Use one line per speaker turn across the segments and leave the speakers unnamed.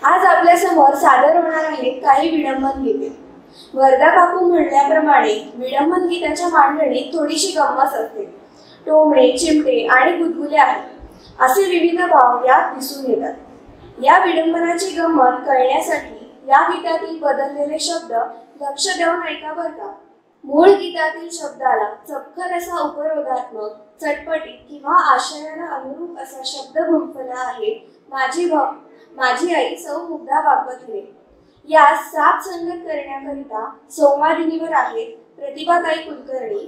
आज आपल्या समोर सादर होणार आहेत काही विडंबन गीते। वर्धा काकू म्हणल्याप्रमाणे विडंबन गीताच्या मांडणीत थोडीशी गंमत असते। टोमणे, चिमटे आणि गुदगुले आहेत असे विविध भाव यात दिसून येतात। या विडंबनाची गंमत कळण्यासाठी या गीतातील बदललेले शब्द लक्ष देऊन ऐका बरं का। मूळ गीतातील शब्दाला चपखल असा उपरोधात्मक, चटपटीत किंवा आशयाला अनुरूप असा शब्द गुंफला आहे माझी आई सौ मुग्धा भागवत हिरे। यास साथ संगत करण्याकरिता संवादिनीवर आहेत प्रतिभाताई कुलकर्णी,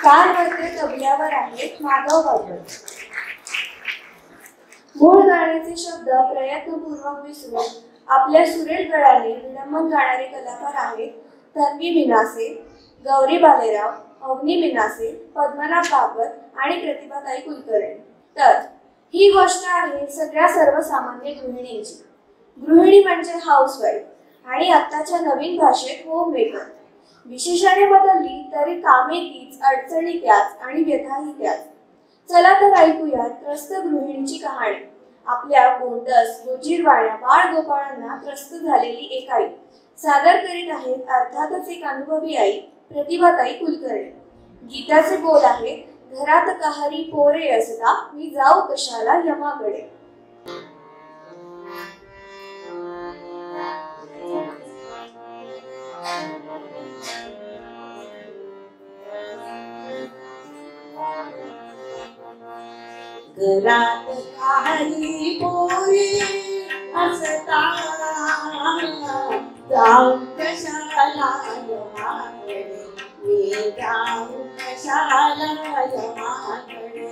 तालवरते तबल्यावर आहेत माधव भागवत। मूळ गाण्याचे शब्द प्रयत्नपूर्वक विसरून आपल्या सुरेल गळाने विडंबन गाणारे कलाकार आहेत तन्वी मिनासे, गौरी भालेराव, अवनी मिनासे, पद्मनाभ भागवत आणि प्रतिभाताई कुलकर्णी। तर ही गोष्ट आहे सगळ्या सर्वसामान्य गृहिणींची। गृहिणी म्हणजे हाऊसवाईफ आणि आत्ताच्या नवीन भाषेत होममेकर। विशेषाने बदलली तरी कामे तीच, अडचणी त्याच आणि व्यथाही त्याच। चला तर ऐकूया त्रस्त गृहिणीची कहाणी। आपल्या गोंडस गोजीरवाण्या बाळ गोपाळांना त्रस्त झालेली एक आई सादर करीत आहेत अर्थातच एक अनुभवी आई प्रतिभाताई कुलकर्णी। गीताचे बोल आहेत, घरात कहारी पोरे असता मी जाऊ कशाला यमाकडे।
घरात कहारी पोरे असता जाऊ कशाला यमाकडे, मी जाऊ कशाला यमाकडे।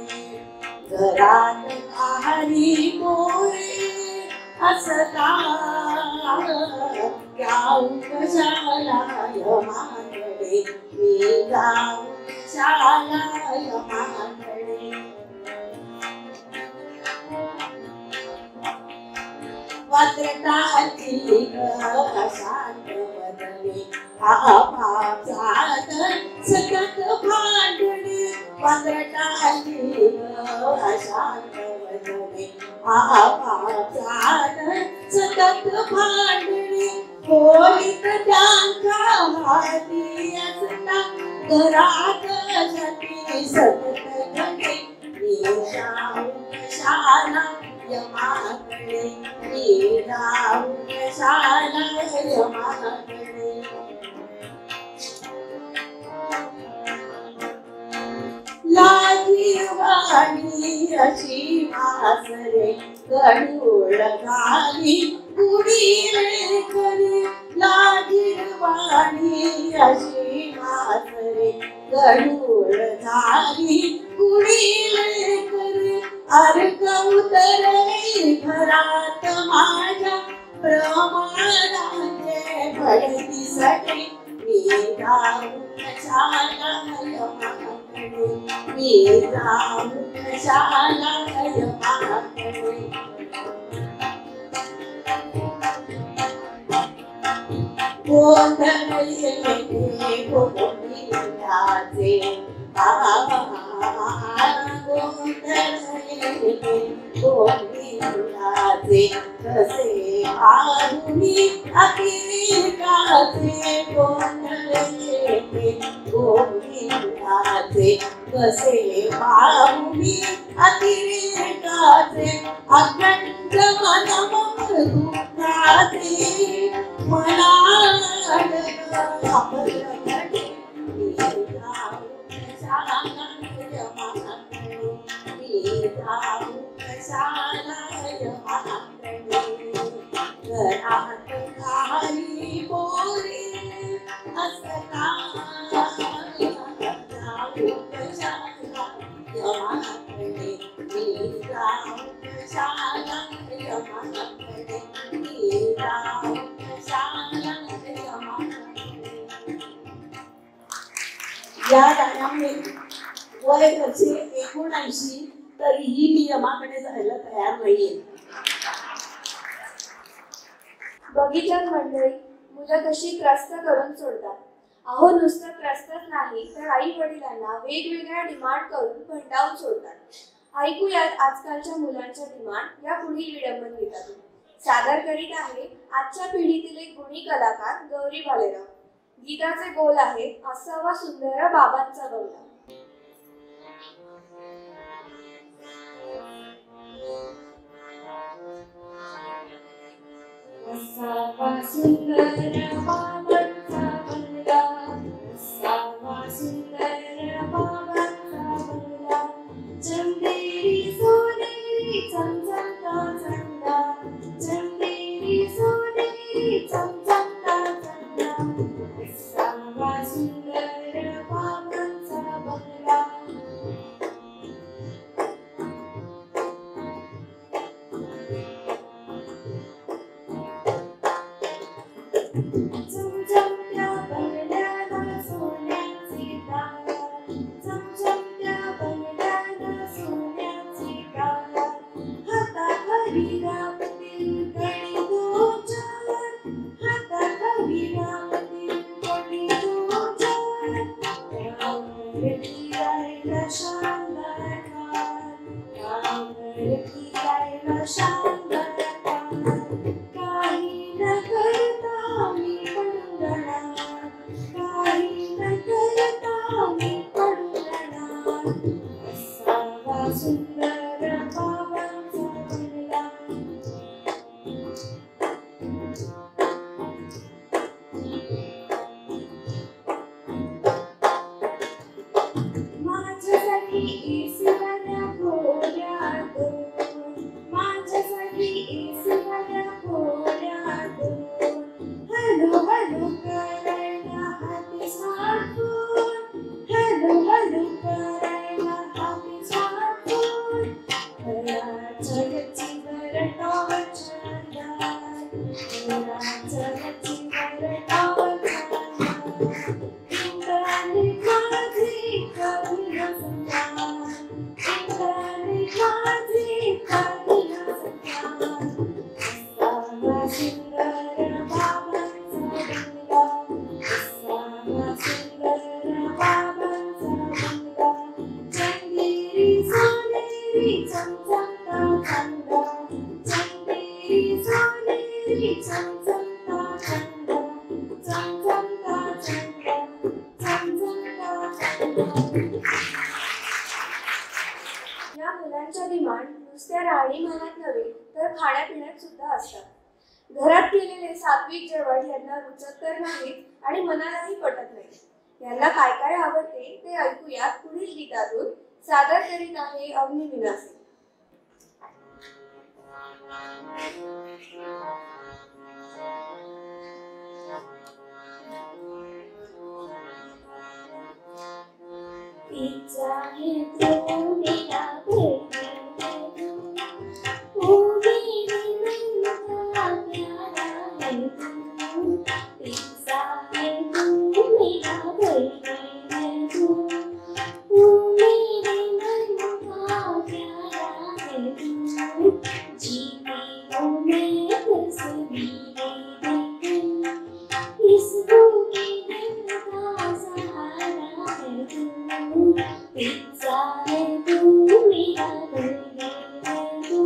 घरात कहारी पोरे असता जाऊ कशाला यमाकडे, मी जाऊ कशाला यमाकडे। वात्रटाची शांत बदले आपापसात सतत भांडणे। वात्रटाची शांत बदले आपापसात सतत भांडणे। खोलीत त्यांच्या हाती असता घरात सती सतत घडे, मी जाऊ कशाला यमाकडे, मी जाऊ कशाला यमाकडे। लाजीरवाणी अशी वासरे गडूळ घाली उडी रे करे। लाजीरवाणी अशी वासरे गडूळ घाली उडी रे करे। अर्क उतरले घरात माझ्या प्रमाणाचे भडतीसाठी, मी जाऊ कशाला यमाकडे, मी जाऊ कशाला यमाकडे। गोंधळ येते गोविंदाचे गोविंदाचे कसे पाहुणी अतिरेकाचे। गोंधळ येते गोविंदाचे कसे पाहुणी अतिरेकाचे। अखंड मन दुःखाचे मला घरात कहारी पोरे असता जाऊ कशाला यमाकडे, मी जाऊ कशाला यमाकडे, मी जाऊ कशाला यमाकडे। या गाण्यामुळे वय वर्षे 79 तरीही मी यमाकडे जायला तयार नाहीये।
बघितलं मंडळी, मुलं कशी त्रस्त करून सोडतात। अहो नुसतं त्रस्तच नाही तर आई वडिलांना वेगवेगळ्या डिमांड करून भंडावून सोडतात। ऐकूयात आजकालच्या मुलांच्या डिमांड या पुढील विडंबन गीतातून। सादर करीत आहे आजच्या पिढीतील एक गुणी कलाकार गौरी भालेराव. गीताचे बोल आहे असावा सुंदर बाबांचा बंगला. असावा सुंदर बाबांचा बंगला, असावा सुंदर बाबांचा बंगला, चंदेरी सोनेरी चमचमता चंदा, चंदेरी सोनेरी चमचमता चंदा, असावा सुंदर बाबांचा बंगला. चमचमत्या बंगल्याला सोन्याची तारा, चमचमत्या बंगल्याला सोन्याची तारा, हाताखाली राबतील कणी दोन चार, हाताखाली राबतील कणी दोन चार, त्यावरती राहिला शानदार कार, त्यावरती राहिला शानदार कार, काही न करता मी पडून जाणार, काही न करता मी पडून जाणार, असावा सुंदर बाबांचा बंगला. माझ्यासाठी एसी वाल्या खोल्या दोन, माझ्यासाठी एसी वाल्या खोल्या दोन, हॅलो हॅलो करायला हाती स्मार्टफोन, हॅलो हॅलो करायला हाती स्मार्टफोन, घराच्या गच्चीवर टॉवर छानदार, घराच्या गच्चीवर टॉवर छानदार, इंटरनेट माझी करूया संसार, इंटरनेट माझी करूया संसार, असावा सुंदर बाबांचा बंगला, असावा सुंदर बाबांचा बंगला, चंदेरी सोनेरी चमचमता चंदा, चंदेरी सोनेरी चमचमता चंदा, चमचमता चंदा, चमचमता चंदा. या मुलांच्या डिमांड नुसत्या राहणीमानात नव्हे तर खाण्यापिण्यात सुद्धा असतात. घरात केलेले सात्विक जेवण यांना रुचत तर नाहीत आणि मनालाही पटत नाही. यांना काय काय आवडते ते ऐकूयात पुढील गीतातून. सादर करीत आहे अवनी मिनासे.
पिज्जा है तो मेरा बर्थडे, ओ मेरे मन का प्यारा है तू, पिज्जा है तो मेरा बर्थडे, ओ मेरे मन का प्यारा है तू, जीती हूँ मैं तस्वीरें देखूं, इस भूखे दिल का सहारा है तू, पिज्जा है तू मेरा बर्थडे है तू.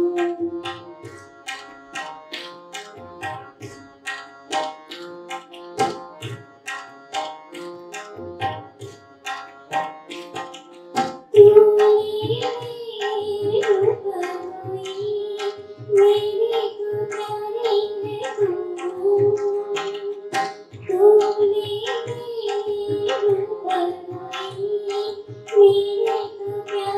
मेरे तो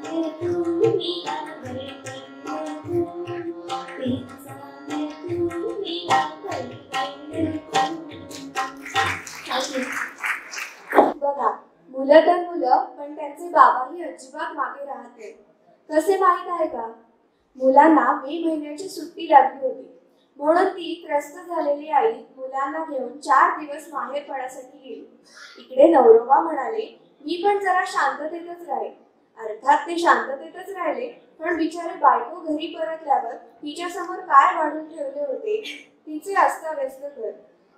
में तू मेरा धड़कन तू, पिंसा में तू मेरा धड़कन तू.
बघा, मुलं तर मुलं, पण त्यांचे बाबाही अजिबात मागे राहत नाहीत. कसे माहीत आहे का? मुलांना मे महिन्याची सुट्टी लागली होती, म्हणून ती त्रस्त झालेली आई मुलांना घेऊन 4 दिवस माहेरपणासाठी गेली. इकडे नवरोबा म्हणाले, मी पण जरा शांततेतच राहील. अर्थात ते शांततेतच राहिले, पण बिचारे बायको घरी परतल्यावर तिच्या समोर काय वाढून ठेवले होते तिचे अस्ताव्यस्त घर.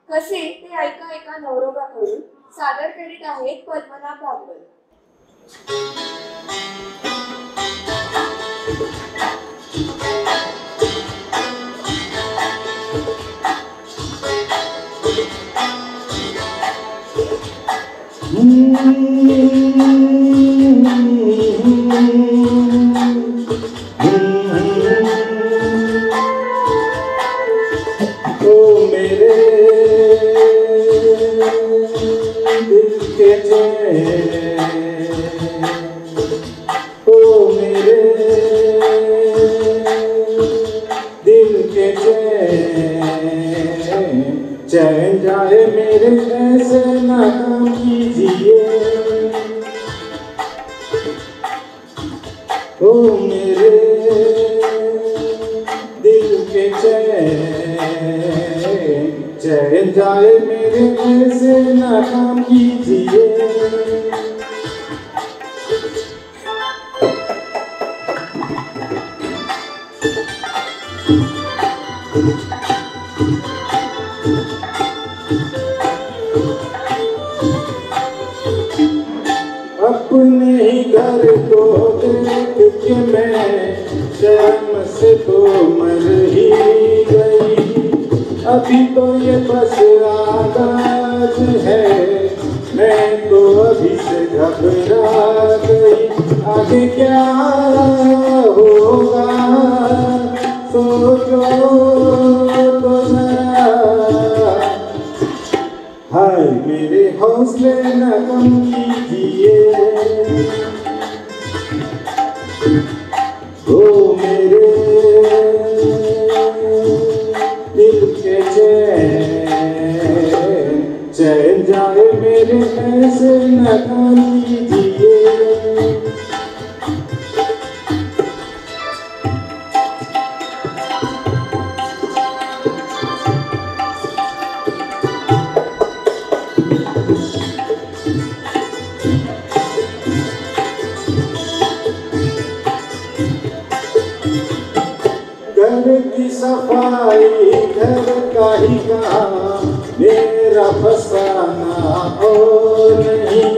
कसे ते ऐका एका नवरोबाकडून. सादर करीत आहेत पद्मनाभ भागवत.
ओ मेरे दिल के चैन, ओ मेरे दिल के चैन जाए मेरे ऐसे ना काम कीजिए. ओ मेरे दिल के चैन जाए मेरे ऐसे ना काम कीजिए. अपने ही घर को देख के मैं शर्म से तो मर ही गई. अभी तो ये बस आगाज है, मैं तो अभी से घबरा गई. आगे क्या होगा सोचो तो जरा. हाय मेरे हौसले न कम कीजिए. ओ मेरे दिल के चैन जाए मेरे ऐसे न कम कीजिए. घर की सफाई घर का ही काम, मेरा फसाना और नहीं.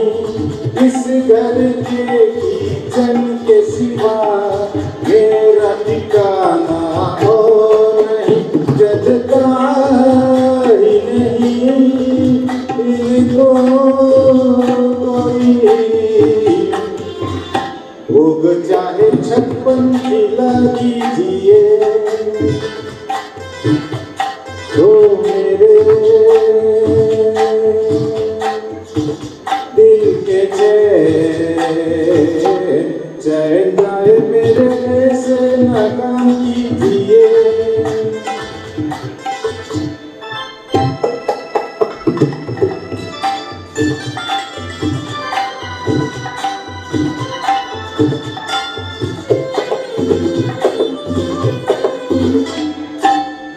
इस घर के किचन के सिवा मेरा ठिकाना और नहीं. जगता ही नहीं इनको कोई, भोग चाहे 56 खिला दीजिए. ओ मेरे दिल के चैन जाए मेरे ऐसे ना काम कीजिए.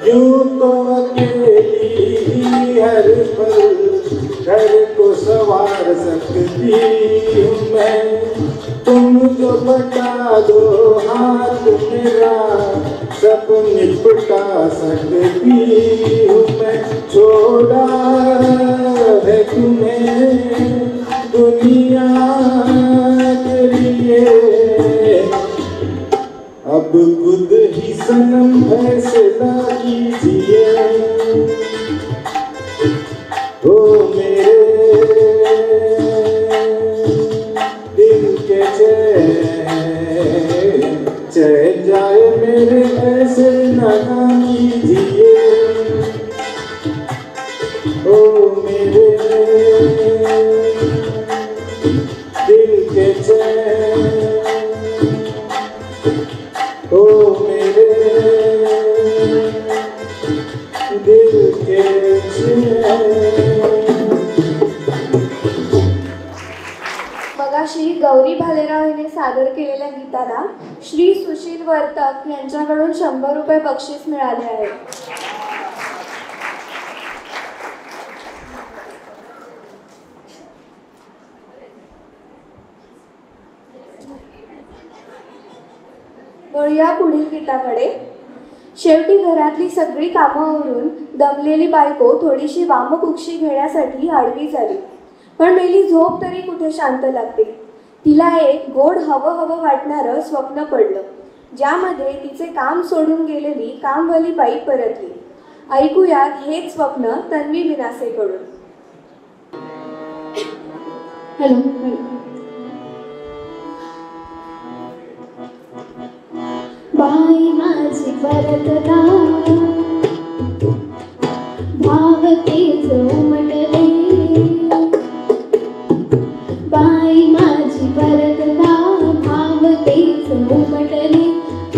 यूं तो अकेली हर पल घर को संवार सकती हूँ मैं. तुम जो बता दो हाथ मेरा सब निपटा सकती हूँ मैं. छोड़ा है तुम्हें दुनिया के लिए, अब खुद ही सनम फैसला कीजिए. ओ मेरे दिल के चैन जाए मेरे ऐसे ना कीजिए. ओ मेरे दिल के चैन
सादर केलेल्या गीताला श्री सुशील वर्तक यांच्याकडून 100 रुपये बक्षीस मिळाले आहे. वळूया पुढील गीताकडे. शेवटी घरातली सगळी कामं आवरून दमलेली बायको थोडीशी वामकुक्षी घेण्यासाठी आडवी झाली. पण मेली झोप तरी कुठे शांत लागते. तिला एक गोड हवं हवं वाटणारं स्वप्न पडलं, ज्यामध्ये तिचे काम सोडून गेलेली कामवाली बाई परतली. ऐकूयात हेच स्वप्न तन्वी मिनासेकडून.
हॅलो. बाई माझी परतला, भावतेच उमटले. बाई माझी परतला, भावतेच उमटले.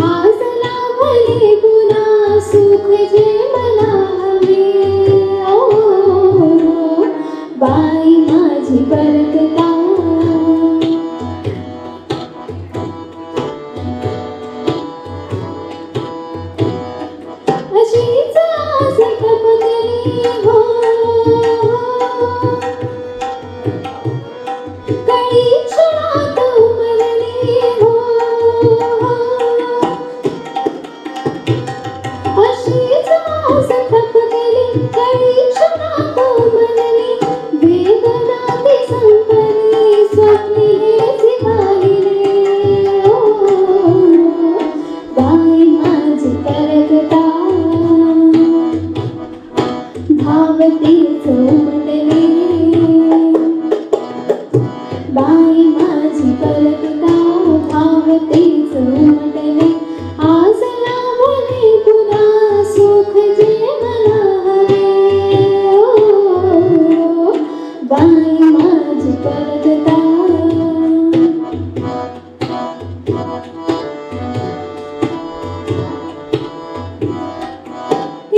आज लाभले पुन्हा सुख जे मला हवे. ओ बाई माझी परतला. अशीच आस टपकली हो, काही क्षणात उमलली हो. अशीच आस टपकली, काही क्षणात उमलली. वेदना ती संपली, स्वप्ने हेच पाहिले. ओ बाई माझी परतता, भावतेच उमटले. बाई माझी परतता, भावतेच उमटले. आज लाभले पुन्हा सुख जे मला हवे. ओ बाई माझी परतता.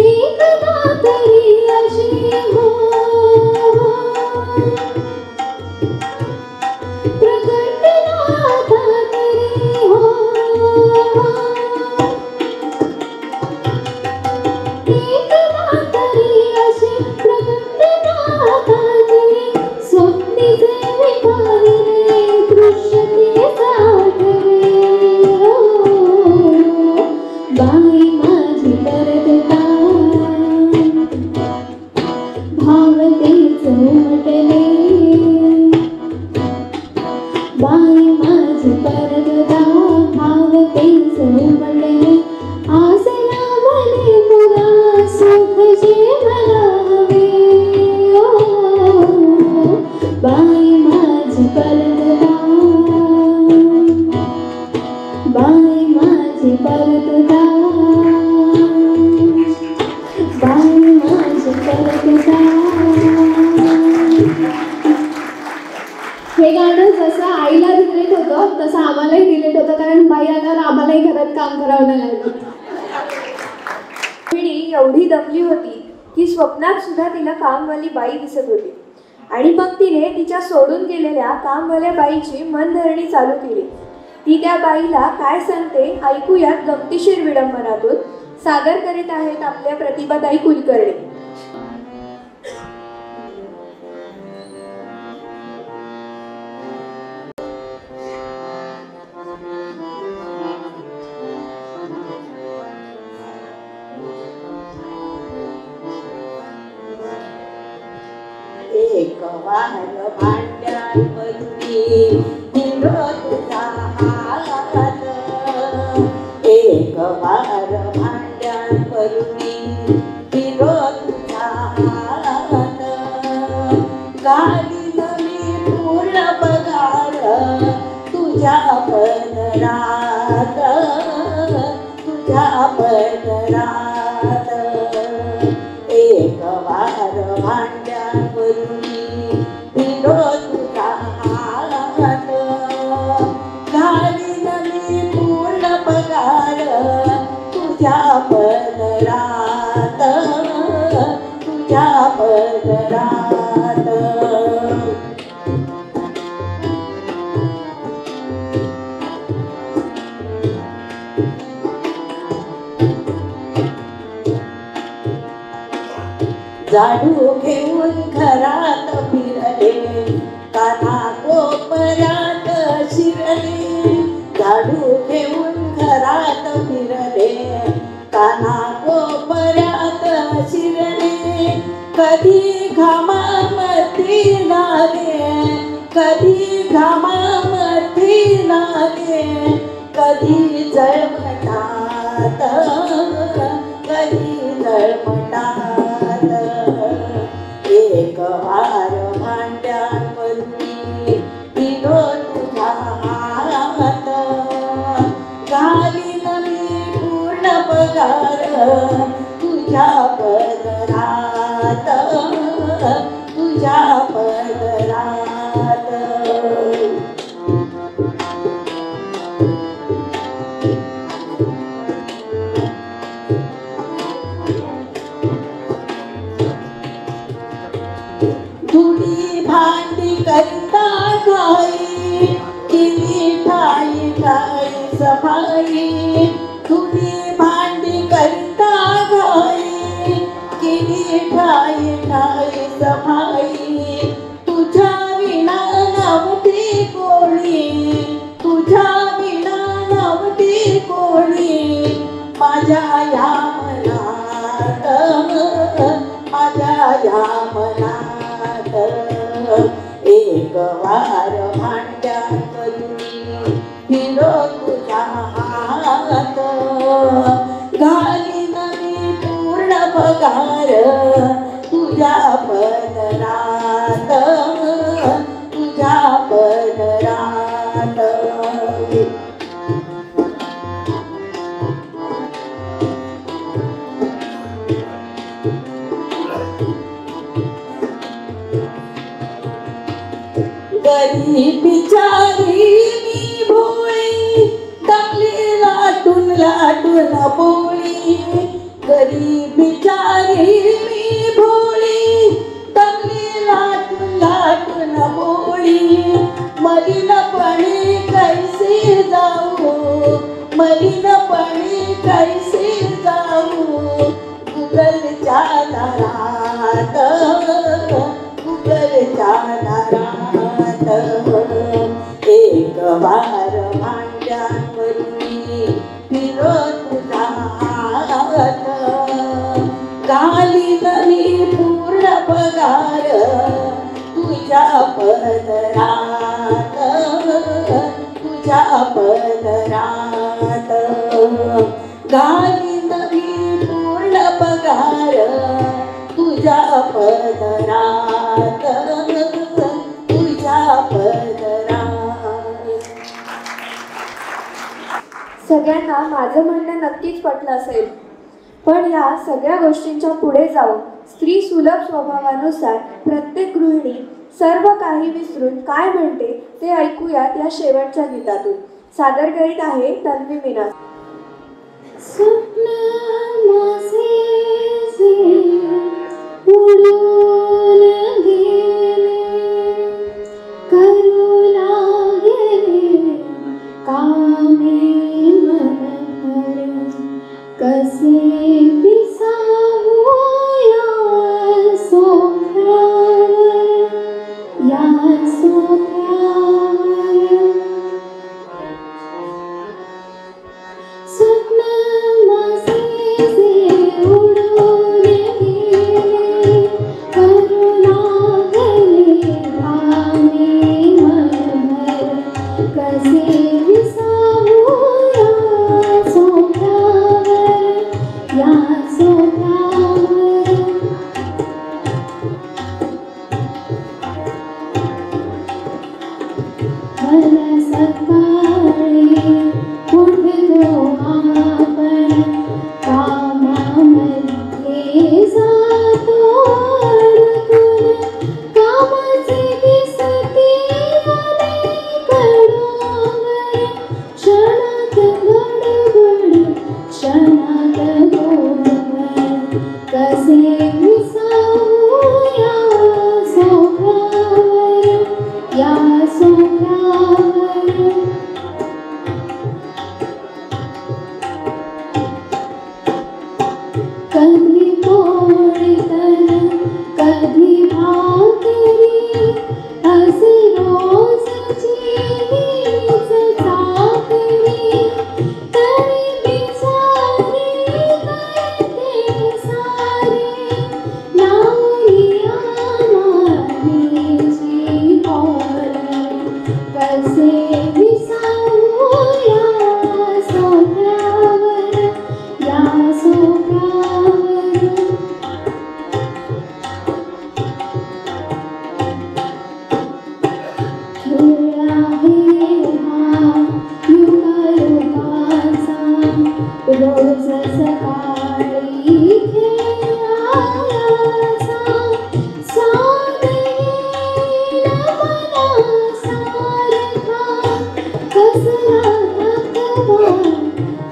एकदा तरी अशी हो, प्रकटना आता तरी हो. एकदा तरी अशी प्रकटना आता तरी. स्वप्ने जे पाहिले, दृश्य तेच आठवे. ओ बाई माझी परतता, भावतेच उमटले. बाई माझी परतता, भावतेच उमटले. आज लाभले पुन्हा सुख जे मला हवे. ओ बाई माझी परतता, बाई माझी परतता, बाई माझी परतता. हे गाणं जसं आईला रिलेट होतं तसं आम्हालाही रिलेट होतं, कारण बाई आल्यावर आम्हालाही घरात काम करावं लागलं.
पिढी एवढी दमली होती की स्वप्नात सुद्धा तिला कामवाली बाई दिसत होती. आणि मग तिने तिच्या सोडून गेलेल्या कामवाल्या बाईची मनधरणी चालू केली. ती त्या बाईला काय सांगते ऐकूयात गमतीशीर विडंबनातून. सादर करीत आहेत आपल्या प्रतिभाताई कुलकर्णी.
एक वार भांड्यांवरती दिलो तुझा हात. एक वार भांड्यांवरती दिलो तुझा हात. गाली नवी पूर्ण पगार तुझ्या पदरात, तुझ्या पदरात. एक वार भांड्यांवरती दिलो तुझा हात. घालीन मी पूर्ण पगार तुझ्या पदरात, तुझ्या पदरात. झाडू घेऊन घरात फिरले, काना कोपऱ्यात शिरले. झाडू घेऊन घरात फिरले, काना कोपऱ्यात शिरले. कधी घामामध्ये नागे, कधी घामामध्ये नागे, कधी जळमटात, कधी जळमटात. एक वार भांड्यावरती दिलो तुझ्या हात, घालीन मी पूर्ण पगार तुझ्या पदरात, तुझ्या पदरात. धुडी भांडी करता घाई, केली ठाई ठाई सफाई. धुडी भांडी करता घाई, केली ठाई ठाई सफाई. तुझ्या विना नव्हती कोणी, तुझ्या विना नव्हती कोणी. माझ्या या मनात, माझ्या या मनात. एक वार भांड्यावरती फिरो तुझ्या हात, घालीन मी पूर्ण पगार तुझ्या पदरात, तुझ्या पदरात. गरीब बिचारी मी भोळी, टाकली लाटून लाटून पोळी. गरीब बिचारी मी भोळी, टाकली लाटून लाटून पोळी. मलिनपणी कैसे जाऊ, मलिनपणी कैसे जाऊ. गुगलच्या दारात, गुगलच्या दारात. एक वार भांड्यावरती फिरो तुझा हात, घालीन मी पूर्ण पगार तुझ्या पदरात, तुझ्या पदरात. घालीन मी पूर्ण पगार तुझ्या पदरात, तुझ्या पदरात.
सगळ्यांना माझं म्हणणं नक्कीच पटलं असेल, पण ह्या सगळ्या गोष्टींच्या पुढे जाऊन स्त्री सुलभ स्वभावानुसार प्रत्येक गृहिणी सर्व काही विसरून काय म्हणते ते ऐकूयात या शेवटच्या गीतातून. सादर करीत आहे तन्वी मीना.
स्वप्न माझे जे उडून गेले, करू लागले कामे मनभर. कसे दिसावू या सोफ्यावर, या सोफ्यावर. स्वप्न माझे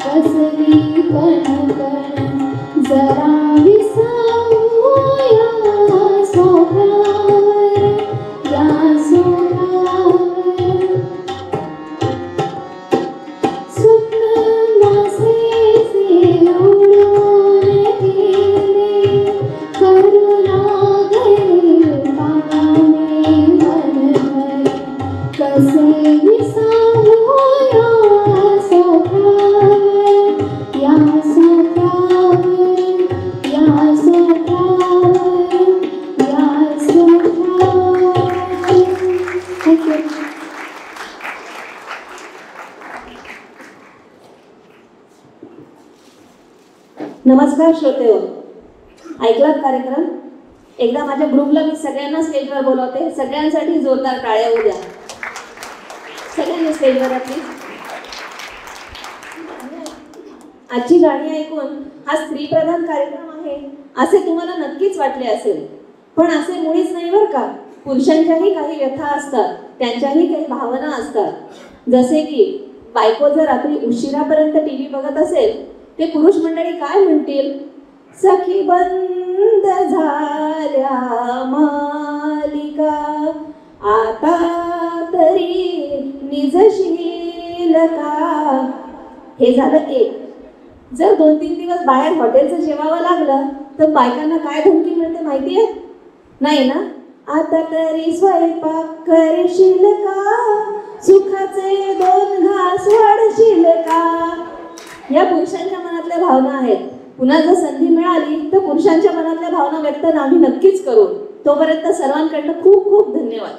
कसली कणकण जरा विसावूया सोफ्यावर या सोफ्यावर स्वप्न मासेचे उडून गेले करू लागले पाने मनभर कसे विसावूया सोफ्यावर या सोफ्यावर या सोफ्यावर या सोफ्यावर. थँक्यू.
नमस्कार श्रोतेहो, ऐकलात कार्यक्रम? एकदा माझ्या ग्रुपला मी सगळ्यांना स्टेजवर बोलवते. सगळ्यांसाठी जोरदार टाळ्या होऊ द्या. सगळ्यांनी स्टेजवर आपली. आजची गाणी ऐकून हा स्त्रीप्रधान कार्यक्रम आहे असे तुम्हाला नक्कीच वाटले असेल, पण असे मुळीच नाही बरं का. पुरुषांच्याही काही व्यथा असतात, त्यांच्याही काही भावना असतात. जसे की बायको जर रात्री उशिरापर्यंत टीव्ही बघत असेल, ते पुरुष मंडळी काय म्हणतील? सखी बंद झाल्या मालिका, आता तरी निजशील का. हे झालं एक. जर 2-3 दिवस बाहेर हॉटेलचं जेवावं लागलं तर बायकांना काय धमकी मिळते माहितीये? नाही ना? आता तरी स्वयंपाक करशील का, सुखाचे 2 घास वाढशील का. या पुरुषांच्या मनातल्या भावना आहेत. पुन्हा जर संधी मिळाली तर पुरुषांच्या मनातल्या भावना व्यक्त आम्ही नक्कीच करू. तोपर्यंत सर्वांकडनं खूप खूप धन्यवाद.